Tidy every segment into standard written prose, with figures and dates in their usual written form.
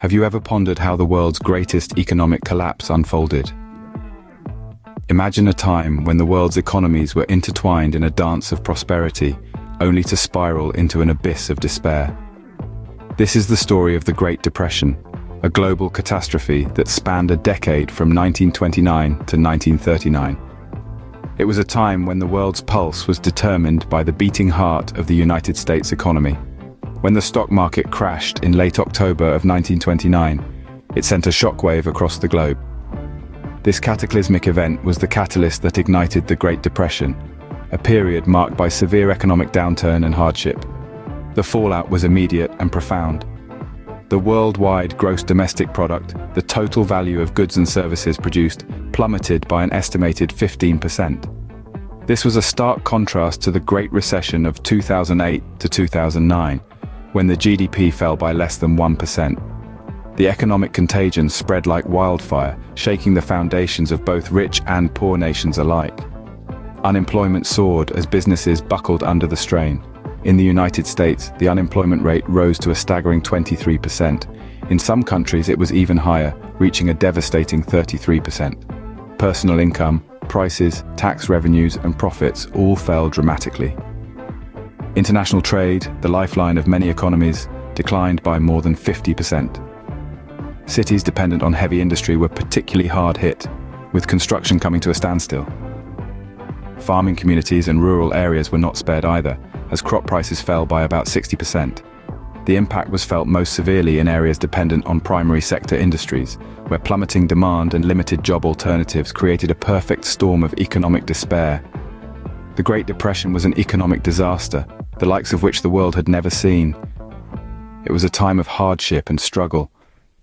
Have you ever pondered how the world's greatest economic collapse unfolded? Imagine a time when the world's economies were intertwined in a dance of prosperity, only to spiral into an abyss of despair. This is the story of the Great Depression, a global catastrophe that spanned a decade from 1929 to 1939. It was a time when the world's pulse was determined by the beating heart of the United States economy. When the stock market crashed in late October of 1929, it sent a shockwave across the globe. This cataclysmic event was the catalyst that ignited the Great Depression, a period marked by severe economic downturn and hardship. The fallout was immediate and profound. The worldwide gross domestic product, the total value of goods and services produced, plummeted by an estimated 15%. This was a stark contrast to the Great Recession of 2008 to 2009, when the GDP fell by less than 1%. The economic contagion spread like wildfire, shaking the foundations of both rich and poor nations alike. Unemployment soared as businesses buckled under the strain. In the United States, the unemployment rate rose to a staggering 23%. In some countries, it was even higher, reaching a devastating 33%. Personal income, prices, tax revenues, and profits all fell dramatically. International trade, the lifeline of many economies, declined by more than 50%. Cities dependent on heavy industry were particularly hard hit, with construction coming to a standstill. Farming communities and rural areas were not spared either, as crop prices fell by about 60%. The impact was felt most severely in areas dependent on primary sector industries, where plummeting demand and limited job alternatives created a perfect storm of economic despair. The Great Depression was an economic disaster, the likes of which the world had never seen. It was a time of hardship and struggle,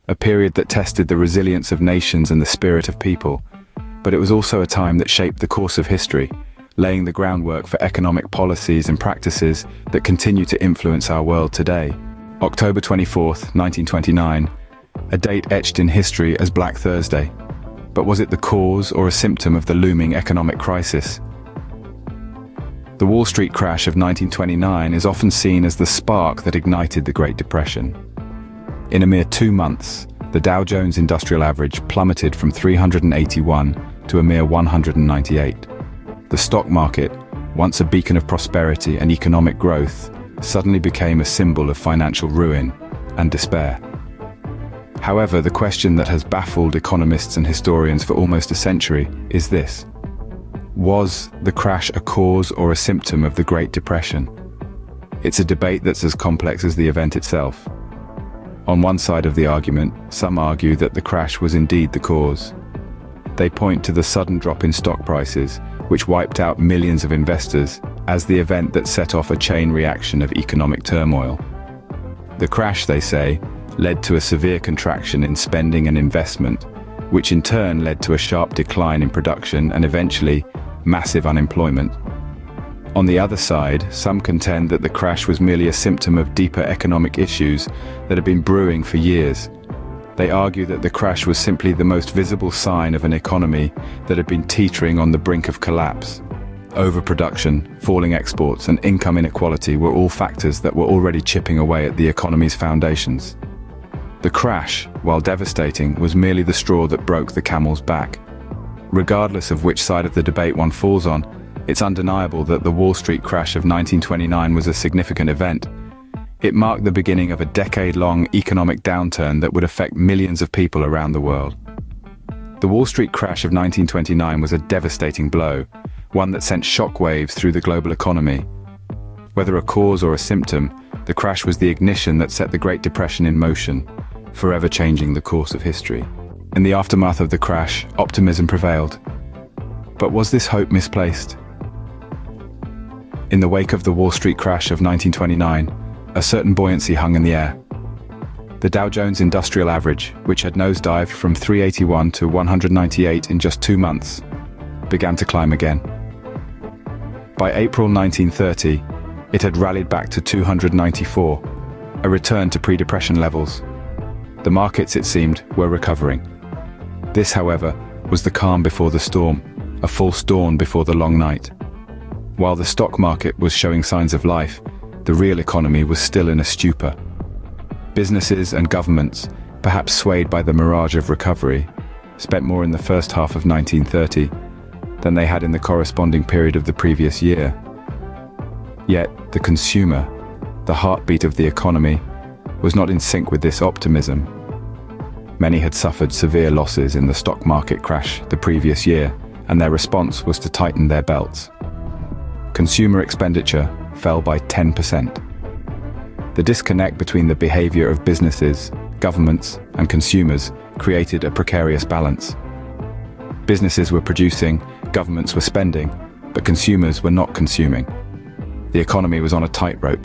a period that tested the resilience of nations and the spirit of people. But it was also a time that shaped the course of history, laying the groundwork for economic policies and practices that continue to influence our world today. October 24th, 1929, a date etched in history as Black Thursday. But was it the cause or a symptom of the looming economic crisis? The Wall Street crash of 1929 is often seen as the spark that ignited the Great Depression. In a mere 2 months, the Dow Jones Industrial Average plummeted from 381 to a mere 198. The stock market, once a beacon of prosperity and economic growth, suddenly became a symbol of financial ruin and despair. However, the question that has baffled economists and historians for almost a century is this: was the crash a cause or a symptom of the Great Depression? It's a debate that's as complex as the event itself. On one side of the argument, some argue that the crash was indeed the cause. They point to the sudden drop in stock prices, which wiped out millions of investors, as the event that set off a chain reaction of economic turmoil. The crash, they say, led to a severe contraction in spending and investment, which in turn led to a sharp decline in production and eventually massive unemployment. On the other side, some contend that the crash was merely a symptom of deeper economic issues that had been brewing for years. They argue that the crash was simply the most visible sign of an economy that had been teetering on the brink of collapse. Overproduction, falling exports, and income inequality were all factors that were already chipping away at the economy's foundations. The crash, while devastating, was merely the straw that broke the camel's back. Regardless of which side of the debate one falls on, it's undeniable that the Wall Street crash of 1929 was a significant event. It marked the beginning of a decade-long economic downturn that would affect millions of people around the world. The Wall Street crash of 1929 was a devastating blow, one that sent shockwaves through the global economy. Whether a cause or a symptom, the crash was the ignition that set the Great Depression in motion, forever changing the course of history. In the aftermath of the crash, optimism prevailed. But was this hope misplaced? In the wake of the Wall Street crash of 1929, a certain buoyancy hung in the air. The Dow Jones Industrial Average, which had nosedived from 381 to 198 in just 2 months, began to climb again. By April 1930, it had rallied back to 294, a return to pre-depression levels. The markets, it seemed, were recovering. This, however, was the calm before the storm, a false dawn before the long night. While the stock market was showing signs of life, the real economy was still in a stupor. Businesses and governments, perhaps swayed by the mirage of recovery, spent more in the first half of 1930 than they had in the corresponding period of the previous year. Yet, the consumer, the heartbeat of the economy, was not in sync with this optimism. Many had suffered severe losses in the stock market crash the previous year, and their response was to tighten their belts. Consumer expenditure fell by 10%. The disconnect between the behavior of businesses, governments, and consumers created a precarious balance. Businesses were producing, governments were spending, but consumers were not consuming. The economy was on a tightrope,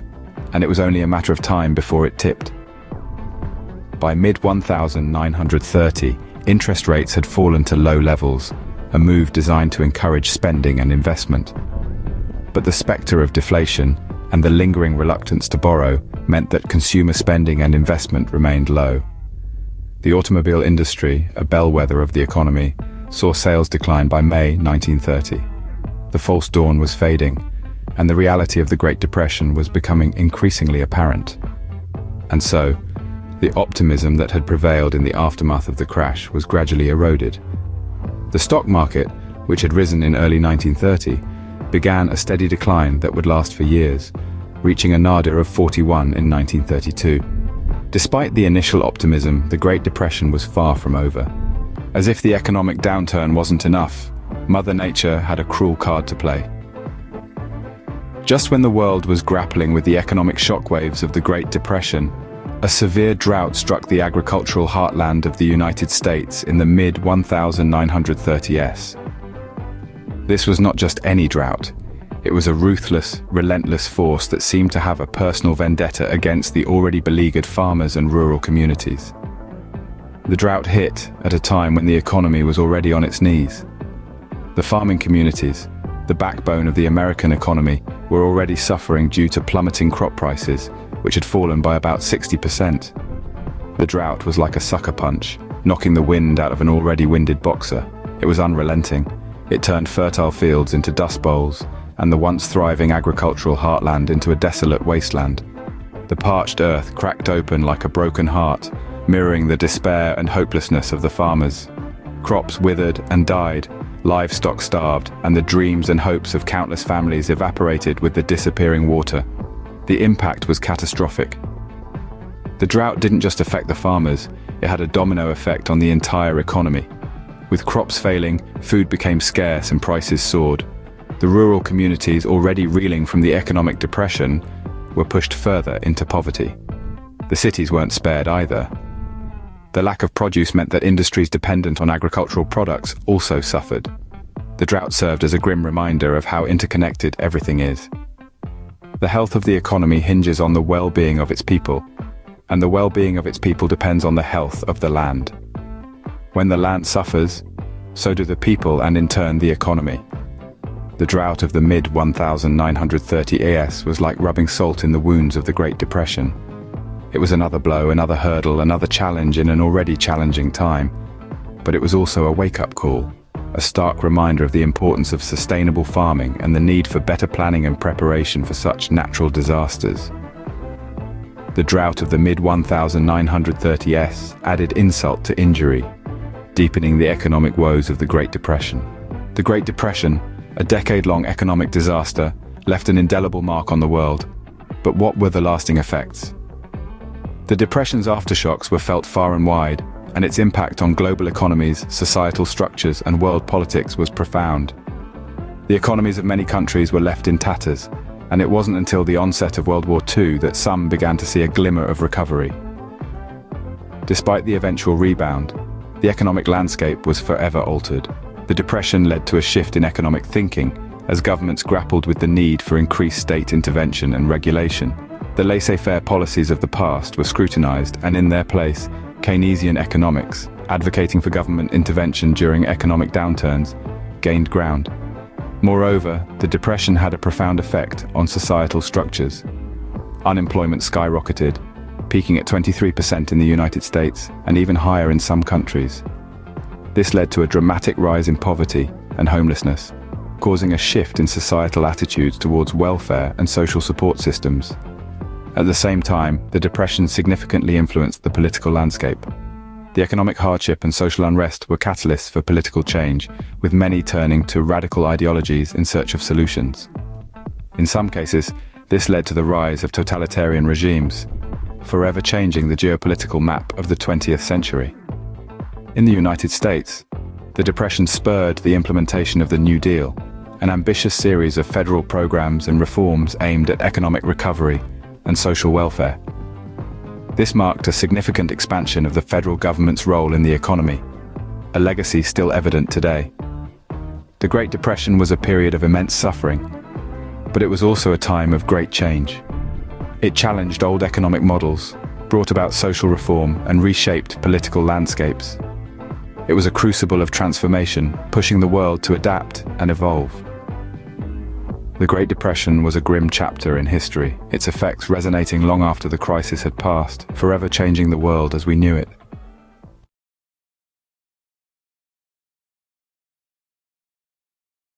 and it was only a matter of time before it tipped. By mid-1930, interest rates had fallen to low levels, a move designed to encourage spending and investment. But the spectre of deflation and the lingering reluctance to borrow meant that consumer spending and investment remained low. The automobile industry, a bellwether of the economy, saw sales decline by May 1930. The false dawn was fading, and the reality of the Great Depression was becoming increasingly apparent. And so, the optimism that had prevailed in the aftermath of the crash was gradually eroded. The stock market, which had risen in early 1930, began a steady decline that would last for years, reaching a nadir of 41 in 1932. Despite the initial optimism, the Great Depression was far from over. As if the economic downturn wasn't enough, Mother Nature had a cruel card to play. Just when the world was grappling with the economic shockwaves of the Great Depression, a severe drought struck the agricultural heartland of the United States in the mid-1930s. This was not just any drought. It was a ruthless, relentless force that seemed to have a personal vendetta against the already beleaguered farmers and rural communities. The drought hit at a time when the economy was already on its knees. The farming communities, the backbone of the American economy, were already suffering due to plummeting crop prices, which had fallen by about 60%. The drought was like a sucker punch, knocking the wind out of an already winded boxer. It was unrelenting. It turned fertile fields into dust bowls, and the once thriving agricultural heartland into a desolate wasteland. The parched earth cracked open like a broken heart, mirroring the despair and hopelessness of the farmers. Crops withered and died, livestock starved, and the dreams and hopes of countless families evaporated with the disappearing water. The impact was catastrophic. The drought didn't just affect the farmers, it had a domino effect on the entire economy. With crops failing, food became scarce and prices soared. The rural communities, already reeling from the economic depression, were pushed further into poverty. The cities weren't spared either. The lack of produce meant that industries dependent on agricultural products also suffered. The drought served as a grim reminder of how interconnected everything is. The health of the economy hinges on the well-being of its people, and the well-being of its people depends on the health of the land. When the land suffers, so do the people and in turn the economy. The drought of the mid-1930s was like rubbing salt in the wounds of the Great Depression. It was another blow, another hurdle, another challenge in an already challenging time. But it was also a wake-up call, a stark reminder of the importance of sustainable farming and the need for better planning and preparation for such natural disasters. The drought of the mid-1930s added insult to injury, deepening the economic woes of the Great Depression. The Great Depression, a decade-long economic disaster, left an indelible mark on the world. But what were the lasting effects? The Depression's aftershocks were felt far and wide, and its impact on global economies, societal structures, and world politics was profound. The economies of many countries were left in tatters, and it wasn't until the onset of World War II that some began to see a glimmer of recovery. Despite the eventual rebound, the economic landscape was forever altered. The Depression led to a shift in economic thinking, as governments grappled with the need for increased state intervention and regulation. The laissez-faire policies of the past were scrutinized, and in their place, Keynesian economics, advocating for government intervention during economic downturns, gained ground. Moreover, the Depression had a profound effect on societal structures. Unemployment skyrocketed, peaking at 23% in the United States and even higher in some countries. This led to a dramatic rise in poverty and homelessness, causing a shift in societal attitudes towards welfare and social support systems. At the same time, the Depression significantly influenced the political landscape. The economic hardship and social unrest were catalysts for political change, with many turning to radical ideologies in search of solutions. In some cases, this led to the rise of totalitarian regimes, forever changing the geopolitical map of the 20th century. In the United States, the Depression spurred the implementation of the New Deal, an ambitious series of federal programs and reforms aimed at economic recovery and social welfare. This marked a significant expansion of the federal government's role in the economy, a legacy still evident today. The Great Depression was a period of immense suffering, but it was also a time of great change. It challenged old economic models, brought about social reform, and reshaped political landscapes. It was a crucible of transformation, pushing the world to adapt and evolve. The Great Depression was a grim chapter in history, its effects resonating long after the crisis had passed, forever changing the world as we knew it.